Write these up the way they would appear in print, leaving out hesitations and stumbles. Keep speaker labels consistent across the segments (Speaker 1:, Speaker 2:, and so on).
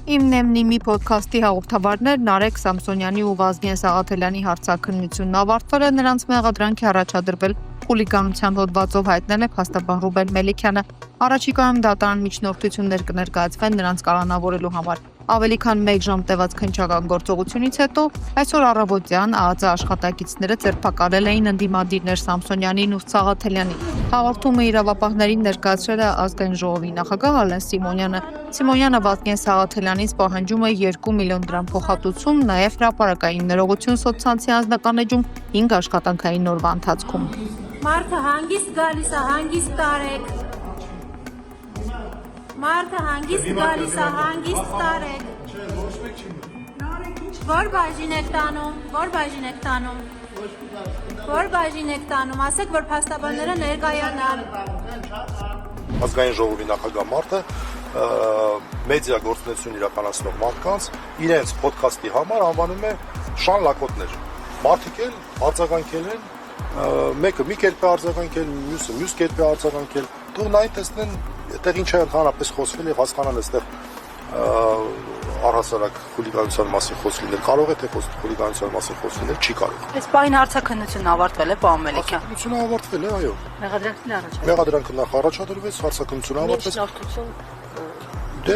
Speaker 1: Իմ նեմնիմի փոդքասթի հաղորդավարներ Նարեկ Սամսոնյանի ու Վազգեն Սաղաթելյանի հարցաքննությունն ավարտվել է, նրանց մեղադրանքի առաջադրվել խուլիգանության հոդվածով հայտնել է փաստաբան Ռուբեն Մելիքյանը։ Առաջիկայում դատարան միջնորդություններ կներկայացվեն նրանց կալանավորելու համար։ Ավելի քան 1 ժամ տևած քննչական գործողությունից հետո այսօր առավոտյան ԱԱԾ աշխատակիցները ձերբակալել էին ընդդիմադիրներ Սամսոնյանին ու Սաղաթելյանին։ Հաղորդումը իրավապահներին ներկայացրել է Ազգային ժողովի նախագահ Ալեն Սիմոնյանը։ Սիմոնյանը Վազգեն Սաղաթելյանից պահանջում է 2 միլիոն դրամ փոխհատուցում, նաև հրապարակային ներողություն սոցցանցի անձնական էջում 5 աշխատանքային օրվա ընթացքում։
Speaker 2: Մարդը հանգիստ գալիս է, հանգիստ տարեք։ Մարդը հանգիստ գալիս է, հանգիստ տարեք։ Որ բաժին եք տանում, որ բաժին եք տանում։ Որ բաժին եք տանում, ասեք, որ փաստաբանները ներկայանան։
Speaker 3: Ազգային ժողովի նախագահ մարդը մեդիա գործունեություն իրականացնող մարդկանց իրենց ոդքասթի համար անվանում է շան լակոտներ։ Մարդիկ էլ արձագանքել են, մեկը մի կերպ է արձագանքել, մյուսը մյուս կերպ է արձագանքել։ Թող նայեն տեսնեն, այդտեղ ինչ է ընդհանրապես խոսվել եւ հասկանան այստեղ առհասարակ խուլիգանության մասին խոսք լինել կարող է, թե խուլիգանության մասին խոսք լինել չի կարող։
Speaker 4: Այս պահին հարցաքննությունն ավարտվել է, պարոն Մելիքյան։
Speaker 3: Հարցաքննությունը ավարտվել է, այո։
Speaker 4: Մեղադրանքն առաջադրվել։
Speaker 3: Մեղադրանքը նախ առաջադրվեց, հարցաքննությունը ավարտվեց։ Դե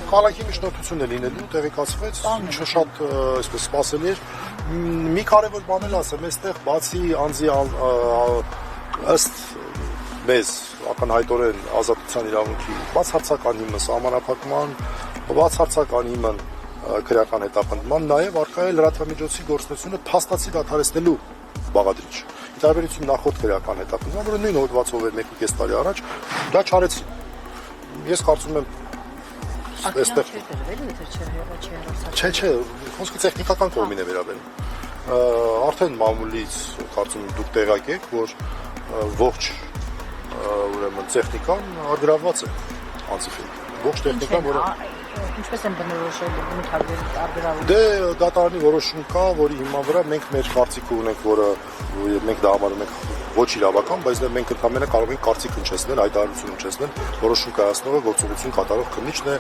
Speaker 3: կալանքի միջնորդությունն է լինելու, տեղեկացվեց, ինչը շատ այսպես սպասելի էր։ Մի կարևոր բան էլ ասեմ, այստեղ բացի անձի ըստ մեզ ակնհայտորեն ազատության իրավունքի բացարձակ անհիմն սահմանափակման, բացարձակ անհիմն քրեական հետապնդման, նաև առկա է լրատվամիջոցի գործունեությունը փաստացի դադարեցնելու բաղադրիչ։ Ի տարբերություն նախորդ քրեական հետապնդման, որը նույն հոդվածով էր 1.5 տարի առաջ, դա չարեցին։ Ես կարծում եմ այստեղ Չէ, խոսքը տեխնիկական կողմին է վերաբերում։ Արդեն մամուլից կարծում եմ դուք տեղյակ եք, որ ողջ ուրեմն տեխնիկան արգրավված է անցիֆիլ։ Ողջ տեխնիկան, որը
Speaker 4: ինչպես են բնորոշել արգրավությունը։
Speaker 3: Դե դատարանի որոշում կա, որի հիման վրա մենք մեր կարծիքը ունենք, որը մենք դա համարում ենք ոչ իրավական, բայց դա մենք ընդհանրապես կարող ենք կարծիք հնչեցնել, հայտարարություն հնչեցնել, որոշում կայացնողը գործողություն կատարող քննիչն է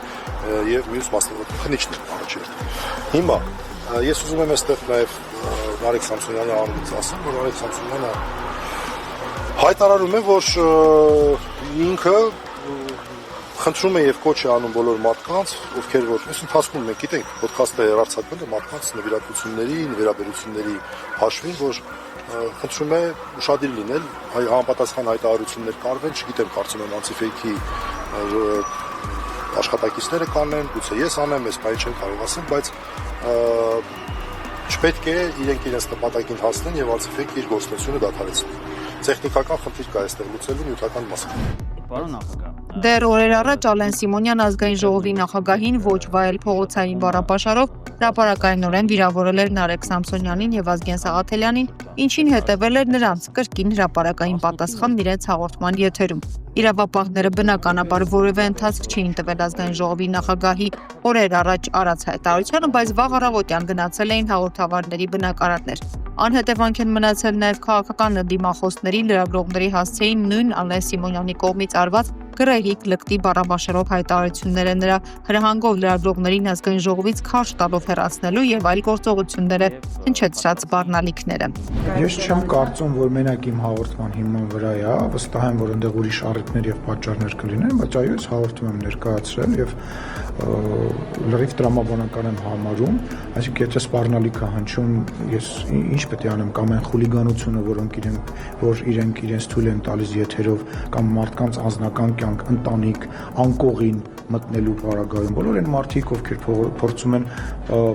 Speaker 3: եւ մյուս մասնավոր քննիչն է առաջին։ Հիմա ես ուզում եմ այստեղ նաեւ Նարեկ Սամսոնյանի անունից ասեմ, որ Նարեկ Սամսոնյանը հայտարարում է, որ ինքը խնդրում է եւ կոչ է անում բոլոր մարդկանց, ովքեր որ այս ընթացքում մենք գիտենք, ոդքասթը հեռարձակվել է մարդկանց նվիրատվությունների, նվիրաբերությունների հաշվին, որ խնդրում է ուշադիր լինել, համապատասխան հայտարարություններ կարվեն, չգիտեմ, կարծում եմ անցիֆեյքի աշխատակիցները կանեն, գուցե ես անեմ, ես բան չեմ կարող ասեմ, բայց չպետք է իրենք իրենց նպատակին հասնեն եւ անցիֆեյքը իր գործունեությունը դադարեցնեն։ Տեխնիկական խնդիր կա այստեղ լուծելու նյութական մասը։
Speaker 4: Պարոն նախագահ։
Speaker 1: Դեռ օրեր առաջ Ալեն Սիմոնյան ազգային ժողովի նախագահին ոչ վայել փողոցային բառապաշարով հրապարակայնորեն վիրավորել էր Նարեկ Սամսոնյանին եւ Վազգեն Սաղաթելյանին, ինչին հետևել էր նրանց կրկին հրապարակային պատասխանն իրենց հաղորդման եթերում։ Իրավապահները բնականաբար որևէ ընթացք չէին տվել ազգային ժողովի նախագահի օրեր առաջ արած հայտարարությանը, բայց վաղ առավոտյան գնացել էին հաղորդավարների բնակարաններ։ Անհետևանք են մնացել նաև քաղաքական դիմախոսների լրագրողների հասցեին նույն Ալեն Սիմոնյանի կողմից արված գրեհիկ լկտի բառաբաշարով հայտարարությունները նրա հրահանգով լրագրողներին ազգային ժողովից քարշ տալով հեռացնելու եւ այլ գործողությունները հնչեցրած բառնալիքները։
Speaker 5: Ես չեմ կարծում, որ մենակ իմ հաղորդման հիման վրա է, վստահ եմ, որ այնտեղ ուրիշ առիթներ եւ պատճառներ կլինեն, բայց այո, ես հաղորդում եմ ներկայացրել եւ լրիվ տրամաբանական եմ համարում, այսինքն եթե սպառնալիքը հնչում, ես ինչ պետք է անեմ, կամ այն խուլիգանությունը, որ իրենք իրենց թույլ են տալիս եթերով կամ մարդկանց անձնական կյանք, ընտանիք, անկողին մտնելու պարագայում, բոլոր այն մարդիկ, ովքեր փորձում են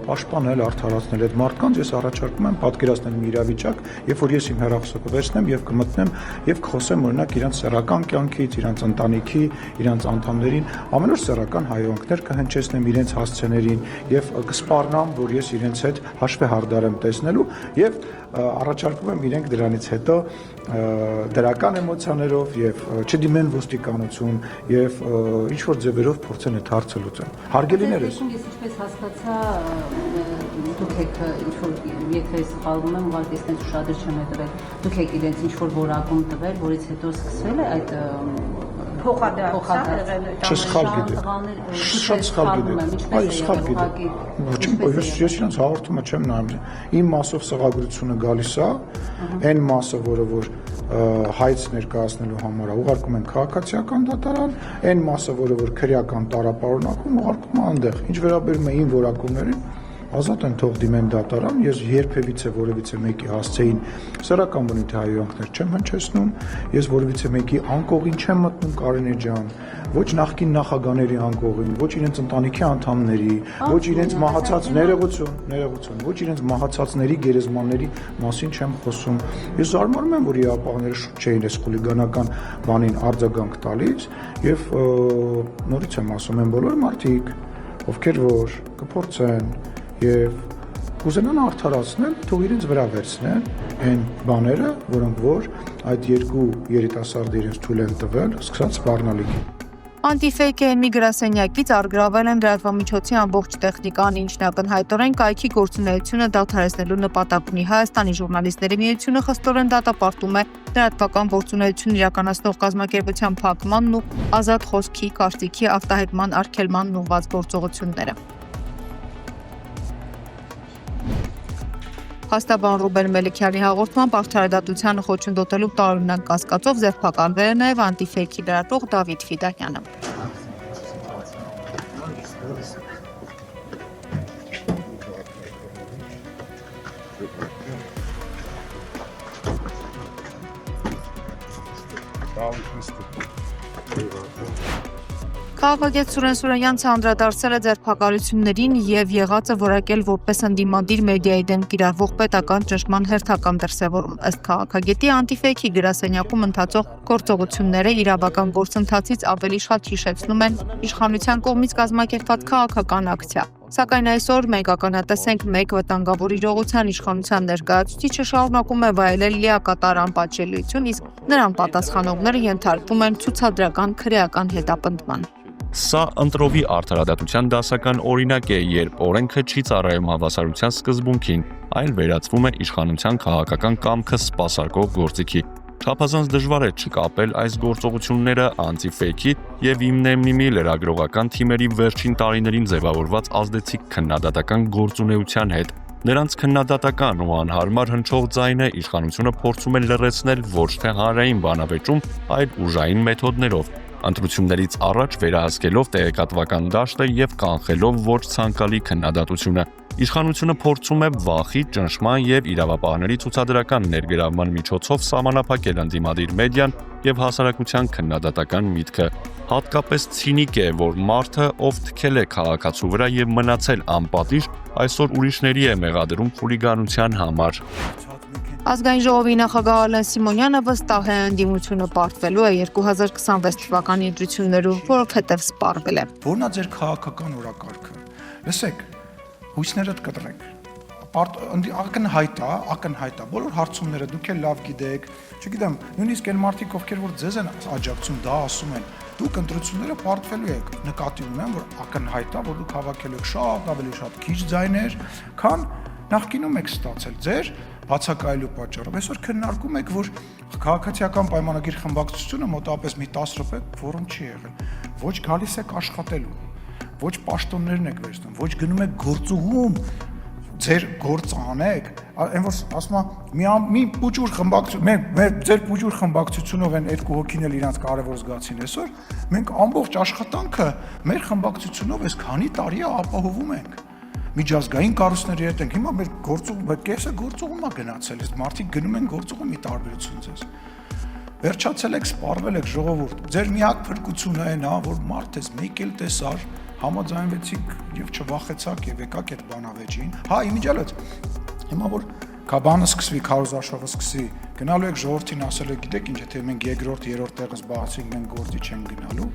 Speaker 5: պաշտպանել, արդարացնել այդ մարդկանց, ես առաջարկում եմ պատկերացնել մի իրավիճակ, երբ որ ես իմ հեռախոսը վերցնեմ եւ կմտնեմ եւ կխոսեմ օրինակ իրանց սեռական կյանքից, իրանց ընտանիքի, իրանց անդամներին, ամեն օր սեռական հայհոյանքներ կհնչեցնեմ իրենց հասցեներին եւ կսպառնամ, որ ես իրենց հետ հաշվեհարդար եմ տեսնելու եւ առաջարկում եմ իրենք դրանից հետո դրական էմոցիաներով եւ չդիմեն ոստիկանություն եւ ինչ որ ձևերով փորձեն այդ հարցը լուծել։ Հարգելիներս։
Speaker 2: Ես ինչպես հասկացա,
Speaker 4: դուք եք ինչ-որ եթե սխալվում եմ, ուղղակի այստենց ուշադիր չեմ հետևել, դուք եք իրենց ինչ-որ որակում տվել, որից հետո սկսվել է այդ փոխադարձ
Speaker 5: Չսխալ գիտեք։ Շատ սխալ գիտեք։ Այո, սխալ գիտեք։ Ես իրենց հաղորդումը չեմ նայում։ Իմ մասով սղագրությունը գալիս է, այն մասը, որը որ հայց ներկայացնելու համար ուղարկում են քաղաքացիական դատարան, այն մասը, որը որ քրեական տարապարունակում ուղարկում է այնտեղ։ Ինչ վերաբերում է իմ որակումներին, ազատ են թող դիմեն դատարան, ես երբևիցե որևիցե մեկի հասցեին սեռական բնի թե հայոյանքներ չեմ հնչեցնում, ես որևիցե մեկի անկողին չեմ մտնում Կարինե ջան, ոչ նախկին նախագաների անկողին, ոչ իրենց ընտանիքի անդամների, ոչ իրենց մահացած ներողություն, ոչ իրենց մահացածների գերեզմանների մասին չեմ խոսում։ Ես զարմանում եմ, որ իապաղները շուտ չէին այս խուլիգանական բանին արձագանք տալիս եւ նորից եմ ասում, են բոլոր մարդիկ, ովքեր որ կփորձեն եւ կուզենան արդարացնել, թող իրենց վրա վերցնեն այն բաները, որոնք որ այդ երկու երիտասարդը իրենց թույլ են տվել, սկսած սպառնալիքի։
Speaker 1: Անտիֆեյքի մի գրասենյակից առգրավել են լրատվամիջոցի ամբողջ տեխնիկան, ինչն ակնհայտորեն կայքի գործունեությունը դադարեցնելու նպատակ ունի։ Հայաստանի ժուրնալիստների միությունը խստորեն դատապարտում է լրատվական գործունեություն իրականացնող կազմակերպության փակմանն ու ազատ խոսքի, կարծիքի արտահայտման արգելմանն ուղղված գործողությունները։ Փաստաբան Ռուբեն Մելիքյանի հաղորդմամբ արդարադատությանը խոչընդոտելու տարօրինակ կասկածով ձերբակալվել է նաև անտիֆեյքի լրատվող Դավիթ Ֆիդանյանը։ Քաղաքագետ Սուրեն Սուրենյանցը անդրադարձել է ձերբակալություններին եւ եղածը որակել որպես ընդդիմադիր մեդիայի դեմ կիրառվող պետական ճնշման հերթական դրսևորում։ Ըստ քաղաքագետի անտիֆեյքի գրասենյակում ընթացող գործողությունները իրավական գործընթացից ավելի շատ հիշեցնում են իշխանության կողմից կազմակերպված քաղաքական ակցիա։ Սակայն այսօր մենք ականատես ենք մեկ վտանգավոր իրողության իշխանության ներկայացուցիչը շարունակում է վայելել լիակատար անպատժելիություն, իսկ նրան պատասխանողները ենթարկվում են ցուցադրական քրեական հետապնդման։
Speaker 6: Սա ընտրովի արդարադատության դասական օրինակ է, երբ օրենքը չի ծառայում հավասարության սկզբունքին, այլ վերածվում է իշխանության քաղաքական կամքը սպասարկող գործիքի։ Չափազանց դժվար է չկապել այս գործողությունները անտիֆեյքի եւ իմնեմնիմի լրագրողական թիմերի վերջին տարիներին ձևավորված ազդեցիկ քննադատական գործունեության հետ։ Նրանց քննադատական ու անհարմար հնչող ձայնը իշխանությունը փորձում է լռեցնել ոչ թե հանրային բանավեճում, այլ ուժային մեթոդներով, ընտրություններից առաջ վերահսկելով տեղեկատվական դաշտը եւ կանխելով ոչ ցանկալի քննադատությունը։ Իշխանությունը փորձում է վախի, ճնշման եւ իրավապահների ցուցադրական ներգրավման միջոցով սահմանափակել ընդդիմադիր մեդիան եւ հասարակության քննադատական միտքը։ Հատկապես ցինիկ է, որ մարդը, ով թքել է քաղաքացու վրա եւ մնացել անպատիժ, այսօր ուրիշների է մեղադրում խուլիգանության համար։
Speaker 1: Ազգային ժողովի նախագահ Ալեն Սիմոնյանը վստահ է ընդդիմությունը պարտվելու է 2026 թվականի ընտրություններում, որովհետև սպառվել է։
Speaker 5: Որն է ձեր քաղաքական օրակարգը։ Լսեք, հույսներդ կտրեք։ Ակնհայտ է, բոլոր հարցումները դուք էլ լավ գիտեք, չգիտեմ, նույնիսկ այն մարդիկ, ովքեր որ ձեզ են աջակցում, դա ասում են, դուք ընտրությունները պարտվելու եք, նկատի ունեմ, որ ակնհայտ է, որ դուք հավաքելու եք շատ ավելի շատ քիչ ձայներ, քան նախկինում եք ստացել ձեր բացակայելու պատճառով։ Այսօր քննարկում եք, որ քաղաքացիական պայմանագիր խմբակցությունը մոտավորապես մի 10 րոպե ֆորում չի եղել։ Ոչ գալիս եք աշխատելու, ոչ պաշտոններն եք վերցնում, ոչ գնում եք գործուղում, ձեր գործ անեք, այն որ ասում է մի փուճուր խմբակցություն, ձեր փուճուր խմբակցությունով են երկու հոգին էլ իրանց կարևոր զգացին այսօր, մենք ամբողջ աշխատանքը մեր խմբակցությունով այս քանի տարի է ապահովում ենք։ Միջազգային կառույցների հետ ենք, հիմա մեր գործուղը կեսը գործուղում է գնացել, իսկ մարդիկ գնում են գործուղում մի տարբերություն ձեզ։ Վերջացել եք, սպառվել եք ժողովուրդ։ Ձեր միակ փրկությունը այն է, որ մարդ ես մեկ էլ տեսար, համաձայնվեցիք եւ չվախեցաք եւ եկաք այդ բանավեճին։ Հա, իմիջիալից։ Հիմա որ կաբանը սկսվի, քարոզարշավը սկսի, գնալու եք ժողովրդին ասել եք, գիտեք ինչ, եթե մենք երկրորդ, երրորդ տեղը զբաղեցինք, մենք գործի չենք գնալու։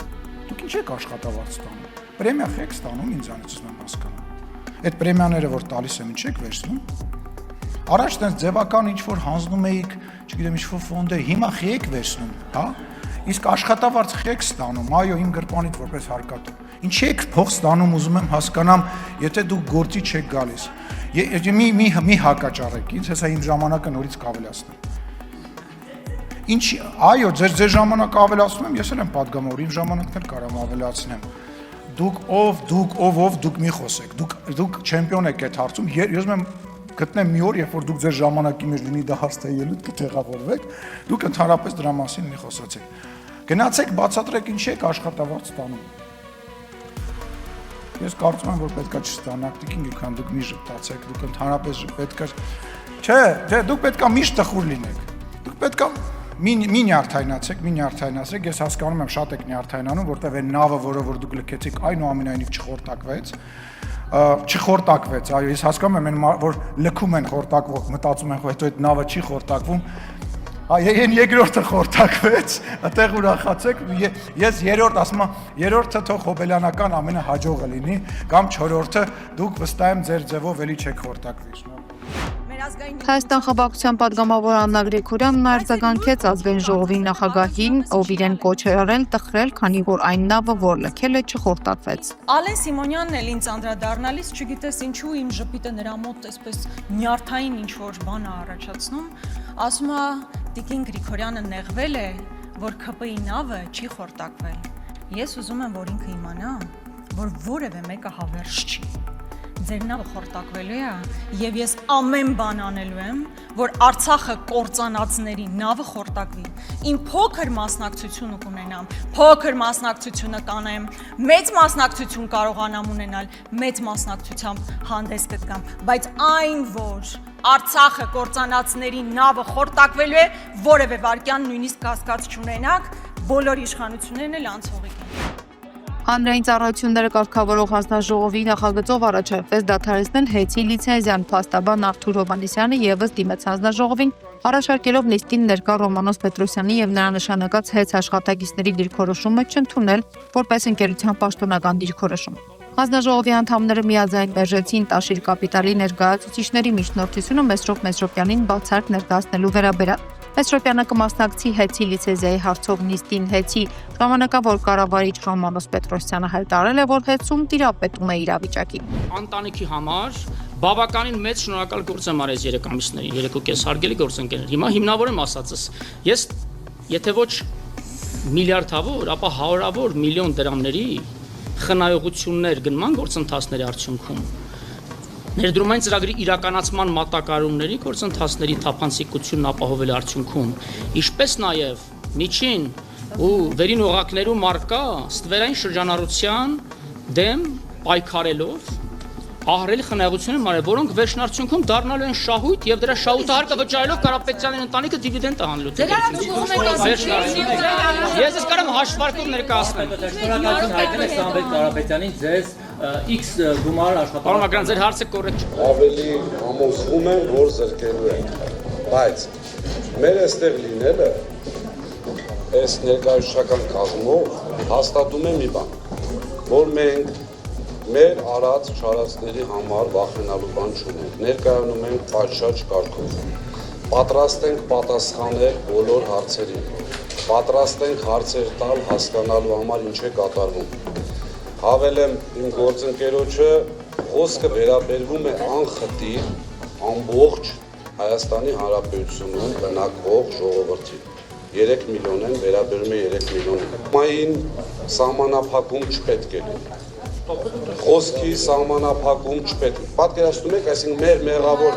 Speaker 5: Դուք ինչ եք աշխատավարձ ստանում։ Պրեմիա եք ստանում, ինձանից ուզում եմ հասկանալ։ Այդ պրեմիաները, որ տալիս եմ, ինչ եք վերցնում։ Առաջ տենց ձևական ինչ-որ հանձնում էիք, չգիտեմ, ինչ-որ ֆոնդեր, հիմա խի եք վերցնում, հա։ Իսկ աշխատավարձ խի եք ստանում, այո, իմ գրպանից որպես հարկատու։ Ինչի եք փող ստանում, ուզում եմ հասկանամ, եթե դուք գործի չեք գալիս։ Մի հակաճառեք ինձ, հեսա իմ ժամանակը նորից կավելացնեմ։ Ինչ, այո, ձեր ժամանակը ավելացնում եմ, ես էլ եմ պատգամավոր, իմ ժամանակն էլ կարամ ավելացնեմ։ Դուք մի խոսեք, դուք չեմպիոն եք այդ հարցում, ես ուզում եմ գտնեմ մի օր, երբ որ դուք ձեր ժամանակի մեջ լինի դա հաստատելուց կտեղավորվեք, դուք ընդհանրապես դրա մասին մի խոսացեք։ Գնացեք, բացատրեք ինչի եք աշխատավարձ ստանում։ Ես կարծում եմ, որ պետքա չստանաք, քան դուք մի ժպտացեք, դուք ընդհանրապես պետքա չէ, դուք պետքա միշտ տխուր լինեք։ Դուք պետքա մի նյարդայնացեք, ես հասկանում եմ շատ եք նյարդայնանում, որտեղ այն նավը, որ դուք լքեցիք, այնուամենայնիվ չխորտակվեց, այո, ես հասկանում եմ, որ լքում են խորտակվող, մտածում են, հետո այդ նավը չի խորտակվում, այն երկրորդը խորտակվեց, այդտեղ ուրախացեք, ես երրորդը թող հոբելյանական ամենահաջողը լինի, կամ չորրորդը դուք վստահ եմ ձեր ձևով էլի չեք խորտակվի։
Speaker 1: Հայաստան խմբակցության պատգամավոր Աննա Գրիգորյանն արձագանքեց ազգային ժողովի նախագահին, ով իրեն կոչ է արել տխրել, քանի որ այն նավը, որ լքել է, չխորտակվեց։
Speaker 7: Ալեն Սիմոնյանն էլ ինձ անդրադառնալիս, չգիտես ինչու իմ ժպիտը նրա մոտ այսպես նյարդային ինչ-որ բան է առաջացնում, ասում է Տիկին Գրիգորյանը նեղվել է, որ ՔՊ-ի նավը չի խորտակվել։ Ես ուզում եմ, որ ինքը իմանա, որ որևէ մեկը հավերժ չի։ Ձեր նավը խորտակվելու է եւ ես ամեն բան անելու եմ, որ Արցախը կործանածների նավը խորտակվի։ Իմ փոքր մասնակցությունը կունենամ, փոքր մասնակցությունը կանեմ, մեծ մասնակցություն կարողանամ ունենալ, մեծ մասնակցությամբ հանդես կգամ, բայց այն, որ Արցախը կործանածների նավը խորտակվելու է, որևէ վարքյան նույնիսկ կասկած չունենաք, բոլոր իշխանություններն էլ անցողիկ են։
Speaker 1: Հանրային ծառայությունները կարգավորող հանձնաժողովի նախագծով առաջարկվեց դադարեցնել ՀԵՑ-ի լիցենզիան, փաստաբան Արթուր Հովհաննիսյանը ևս դիմեց հանձնաժողովին, առաջարկելով նիստին ներկա Ռոմանոս Պետրոսյանի եւ նրա նշանակած ՀԵՑ աշխատակիցների դիրքորոշումը չընդունել որպես ընկերության պաշտոնական դիրքորոշում։ Հանձնաժողովի անդամները միաձայն մերժեցին Տաշիր կապիտալի ներկայացուցիչների միջնորդությունը Մեսրոպ Մեսրոպյանին բացարկ ներկայացնելու վերաբերյալ։ Մեսրոպյանը կմասնակցի ՀԵՑ-ի լիցենզիայի հարցով նիստին ՀԵՑ-ի ժամանակավոր կառավարիչ Ռոմանոս Պետրոսյանը հայտարարել է, որ ՀԵՑ-ում տիրապետում է իրավիճակի։
Speaker 8: Ընտանիքի համար բավականին մեծ շնորհակալ գործ եմ արել 3 ամիսներին, 3.5 հարգելի գործընկերներ։ Հիմա հիմնավորեմ ասածս։ Ես եթե ոչ միլիարդավոր, ապա հարյուրավոր միլիոն դրամների խնայողություններ գնման գործընթացների արդյունքում ներդրումային ծրագրի իրականացման մատակարարումների գործընթացների թափանցիկությունն ապահովել արդյունքում, ինչպես նաև միջին ու վերին օղակներում առկա ստվերային շրջանառության դեմ պայքարելով ահռելի խնայողություններ մարել, որոնք վերջնարդյունքում դառնալու են շահույթ եւ դրա շահութը վճարելով Կարապետյանի ընտանիքը դիվիդենդ է հանելու։ Ես ես կարամ հաշվարկով ներկայացնեմ։
Speaker 9: Շնորհակալություն հայտնել եք Սամվել Կարապետյանին ձեզ X գումար աշխատանք։
Speaker 8: Պարոն Մակրան, ձեր հարցը կոռեկտ չէ։
Speaker 10: Ավելի համոզվում եմ, որ զրկելու են, բայց մեր այստեղ լինելը այս ներկայացուցչական կազմով հաստատում է մի բան, որ մենք մեր արած չարածների համար վախենալու բան չունենք, ներկայանում ենք պատշաճ կարգով, պատրաստ ենք պատասխանել բոլոր հարցերին, պատրաստ ենք հարցեր տալ հասկանալու համար ինչ է կատարվում։ Հավելեմ իմ գործընկերոջը, խոսքը վերաբերվում է անխտիր, ամբողջ Հայաստանի Հանրապետությունում բնակվող ժողովրդին։ 3 միլիոն են, վերաբերում է 3 միլիոնին։ Մային սահմանափակում չպետք է լինի։ Խոսքի սահմանափակում չպետք է։ Պատկերացնում եք, այսինքն մեր մեղավոր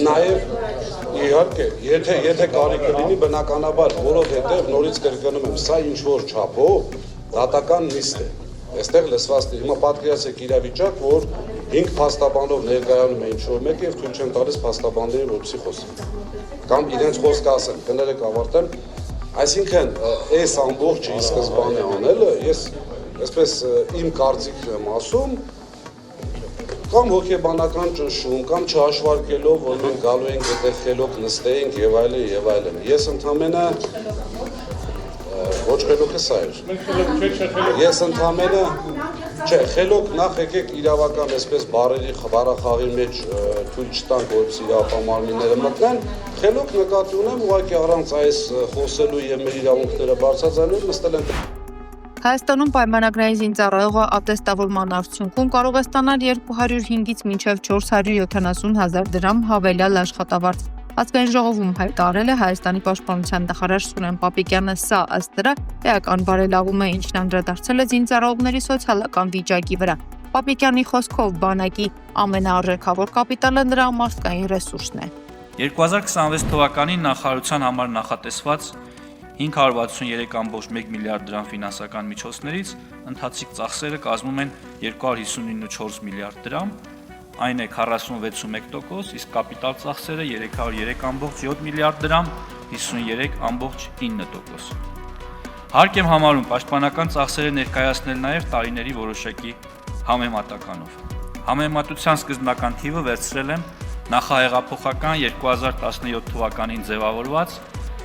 Speaker 10: նաև իհարկե, եթե կարիք լինի բնականաբար, որովհետև նորից կրկնում եմ, սա ինչ որ չափով դատական նիստ է։ Այստեղ լսված է, հիմա պատկերացրեք իրավիճակ, որ 5 փաստաբանով ներկայանում է ինչ-որ մեկը եւ թույլ չեն տալիս փաստաբաններին որպեսզի խոսեն։ Կամ իրենց խոսքը ասեն, կներեք ավարտեմ, այսինքն այս ամբողջը ի սկզբանե անելը, ես այսպես իմ կարծիքն եմ ասում, կամ հոգեբանական ճնշում, կամ չհաշվարկելով, որ մենք գալու ենք այդտեղ խելոք նստեինք եւ այլն եւ այլն։ Ես ընդամենը ոչ խելոքը սա էր։ Ես ընդամենը չէ, խելոք նախ եկեք իրավական այսպես բառախաղի մեջ թույլ չտանք, որպեսզի իրավապահմանները մտնեն, խելոք նկատի ունեմ, ուղղակի առանց այս խոսելու եւ մեր իրավունքները բարձրացնելու նստել են։
Speaker 1: Հայաստանում պայմանագրային զինծառայողը ատեստավորման արդյունքում կարող է ստանալ 205-ից մինչև 470,000 դրամ հավելյալ աշխատավարձ։ Ազգային ժողովում հայտարարել է Հայաստանի պաշտպանության նախարար Սուրեն Պապիկյանը, սա ըստ դրա էական բարելավում է, ինչն անդրադարձել է զինծառայողների սոցիալական վիճակի վրա։ Պապիկյանի խոսքով բանակի ամենաարժեքավոր կապիտալը նրա մարդկային ռեսուրսն է։
Speaker 11: 2026 թվականին նախարարության համար նախատեսված 563.1 միլիարդ դրամ ֆինանսական միջոցներից ընթացիկ ծախսերը կազմում են 259.4 միլիարդ դրամ, այն է 46.1%, իսկ կապիտալ ծախսերը 303.7 միլիարդ դրամ, 53.9%։ Հարկ եմ համարում պաշտպանական ծախսերը ներկայացնել նաև տարիների որոշակի համեմատականով։ Համեմատության սկզբնական թիվը վերցրել եմ նախահեղափոխական 2017 թվականին ձևավորված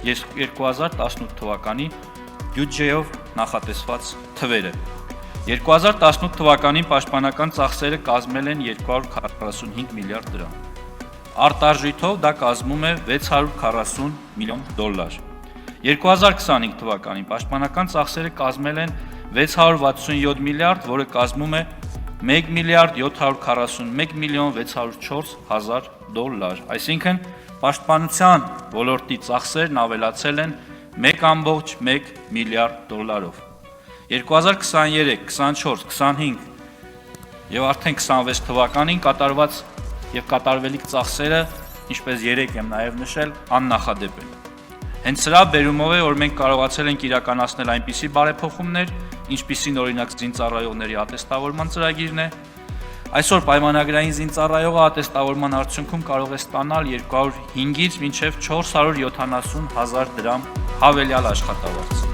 Speaker 11: 2018 թվականի բյուջեով նախատեսված թվերը։ 2018 թվականին պաշտպանական ծախսերը կազմել են 245 միլիարդ դրամ։ Արտարժույթով դա կազմում է $640 միլիոն։ 2025 թվականին պաշտպանական ծախսերը կազմել են 667 միլիարդ, որը կազմում է $1,741,604,000, այսինքն պաշտպանության ոլորտի ծախսերն ավելացել են $1.1 միլիարդ։ 2023, 24, 25 եւ արդեն 26 թվականին կատարված եւ կատարվելիք ծախսերը, ինչպես երեք եմ նաեւ նշել, աննախադեպ են։ Հենց սրա բերումով է, որ մենք կարողացել ենք իրականացնել այնպիսի բարեփոխումներ, ինչպիսին օրինակ զինծառայողների ատեստավորման ծրագիրն է։ Այսօր պայմանագրային զինծառայողը ատեստավորման արդյունքում կարող է ստանալ 205-ից մինչև 470,000 դրամ հավելյալ աշխատավարձ։